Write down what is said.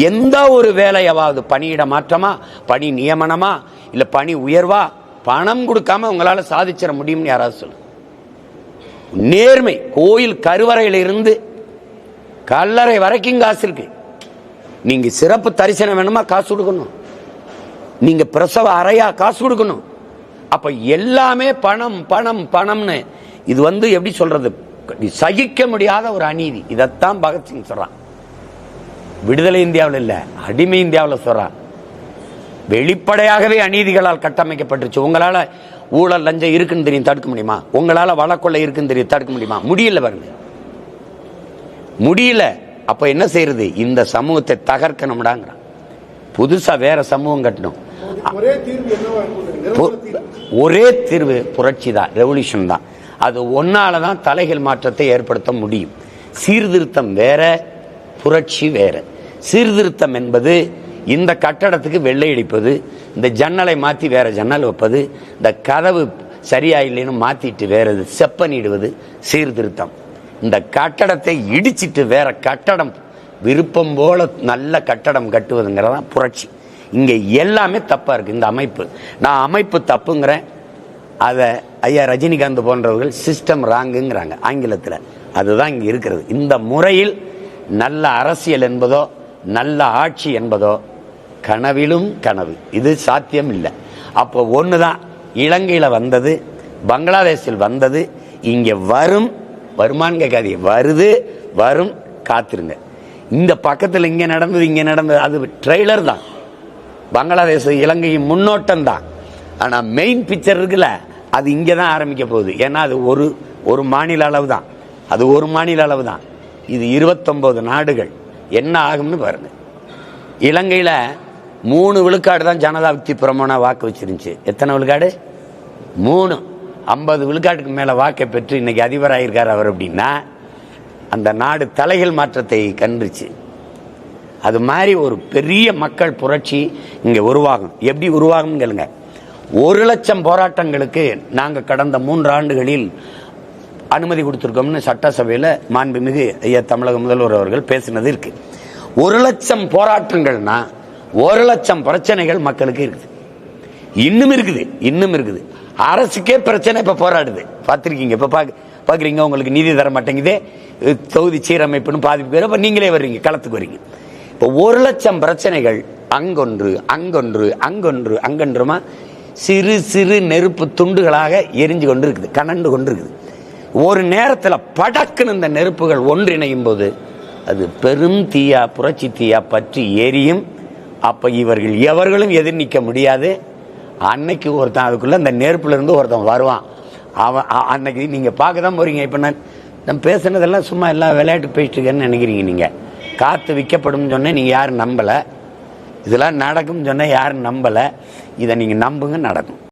எந்த ஒரு வேலையாவது பணியிட மாற்றமா, பணி நியமனமா, இல்ல பணி உயர்வா, பணம் கொடுக்காம உங்களால சாதிச்சிட முடியும்னு யாராவது சொல்லு. நேர்மை. கோயில் கருவறையில இருந்து கல்லறை வரைக்கும் காசு இருக்கு. நீங்க சிறப்பு தரிசனம் வேணுமா காசு கொடுக்கணும், நீங்க பிரசவ அறையா காசு கொடுக்கணும். அப்ப எல்லாமே பணம் பணம் பணம்னு. இது எப்படி சொல்றது, சகிக்க முடியாத ஒரு அநீதி. இதத்தான் பகத்சிங் சொல்றான். விடுதலை இந்தியாவில் இல்ல, அடிமை இந்தியாவில் சொல்றான். வெளிப்படையாகவே அநீதிகளால் கட்டமைக்கப்பட்டுருச்சு. உங்களால ஊழல் லஞ்சம் இருக்குன்னு தெரியும், தடுக்க முடியுமா? உங்களால வழக்கொள்ளை இருக்குன்னு தெரியும், தடுக்க முடியுமா? முடியல பாருங்க, முடியல. அப்ப என்ன செய்யறது? இந்த சமூகத்தை தகர்க்கணும்டாங்கிறான். புதுசா வேற சமூகம் கட்டணும். ஒரே தீர்வு புரட்சி தான், ரெவல்யூஷன் தான். அது ஒன்னாலதான் தலைகள் மாற்றத்தை ஏற்படுத்த முடியும். சீர்திருத்தம் வேற, புரட்சி வேற. சீர்திருத்தம் என்பது இந்த கட்டடத்துக்கு வெள்ளை அடிப்பது, இந்த ஜன்னலை மாற்றி வேற ஜன்னல் வைப்பது, இந்த கதவு சரியா இல்லைன்னு மாத்திட்டு வேற செப்பனிடுவது சீர்திருத்தம். இந்த கட்டடத்தை இடிச்சிட்டு வேற கட்டடம் விருப்பம் போல நல்ல கட்டடம் கட்டுவதுங்கிறதான் புரட்சி. இங்க எல்லாமே தப்பா இருக்கு இந்த அமைப்பு. நான் அமைப்பு தப்புங்கிறேன், அதை ஐயா ரஜினிகாந்த் போன்றவர்கள் சிஸ்டம் ராங்குங்கிறாங்க ஆங்கிலத்தில். அதுதான் இங்க இருக்கிறது. இந்த முறையில் நல்ல அரசியல் என்பதோ நல்ல ஆட்சி என்பதோ கனவிலும் கனவு. இது சாத்தியம் இல்லை. அப்போ ஒண்ணுதான், இலங்கையில வந்தது, பங்களாதேஷில் வந்தது, இங்க வரும். வருமானு கேட்காதீங்க, வருது, வரும், காத்திருங்க. இந்த பக்கத்தில் இங்க நடந்தது, அது ட்ரெய்லர் தான். பங்களாதேஷ் இலங்கையின் முன்னோட்டம் தான். ஆனா மெயின் பிக்சர் இருக்குல்ல, அது இங்க தான் ஆரம்பிக்க போகுது. ஏன்னா அது ஒரு மாநில அளவு தான், அது ஒரு மாநில அளவு தான். இது 29 நாடுகள். என்ன ஆகும்னு பாருங்க. இலங்கையில 3 விழுக்காடு தான் ஜனதா விக்தி பிரமாண வாக்கு வச்சிருந்துச்சு. எத்தனை விழுக்காடு? 3. 50 விழுக்காட்டுக்கு மேல வாக்கை பெற்று இன்னைக்கு அதிபராயிருக்கார் அவர். அப்படின்னா அந்த நாடு தலைகள் மாற்றத்தை கண்டுச்சு. அது மாதிரி ஒரு பெரிய மக்கள் புரட்சி இங்க உருவாகும். எப்படி உருவாகும் கேளுங்க. 1 லட்சம் போராட்டங்களுக்கு நாங்க கடந்த 3 ஆண்டுகளில் அனுமதி கொடுத்திருக்கோம்னு சட்டசபையில மாண்புமிகு ஐயா தமிழக முதல்வர் அவர்கள் பேசினது இருக்கு. 1 லட்சம் போராட்டங்கள்னா 1 லட்சம் பிரச்சனைகள் மக்களுக்கு இருக்குது. இன்னும் இருக்குது. அரசுக்கே பிரச்சனை இப்ப போராடுது. பார்த்திருக்கீங்க, இப்ப பாக்குறீங்க. உங்களுக்கு நீதி தர மாட்டேங்குது, தொகுதி சீரமைப்புன்னு பாதிப்பு பேர். அப்ப நீங்களே வர்றீங்க, களத்துக்கு வர்றீங்க. இப்ப 1 லட்சம் பிரச்சனைகள் அங்கொன்றுமா சிறு சிறு நெருப்பு துண்டுகளாக எரிஞ்சு கொண்டு இருக்குது, கனண்டு கொண்டு இருக்குது. ஒரு நேரத்தில் படக்குன்னு இந்த நெருப்புகள் ஒன்றிணையும் போது அது பெரும் தீயா, புரட்சி தீயா பற்றி எரியும். அப்ப இவர்கள் எவர்களும் எதிர் நிற்க முடியாது. அன்னைக்கு ஒருத்தன் அதுக்குள்ள அந்த நெருப்புல இருந்து ஒருத்தன் வருவான். அவன் அன்னைக்கு நீங்க பார்க்க தான் போறீங்க. இப்ப நான் பேசுனதெல்லாம் சும்மா எல்லாம் விளையாட்டு பேசிட்டு இருக்கேன்னு நினைக்கிறீங்க. நீங்க காத்து விற்கப்படும் சொன்ன நீங்க யாரும் நம்பல, இதெல்லாம் நடக்கும் சொன்ன யாரும் நம்பல. இதை நீங்க நம்புங்க, நடக்கும்.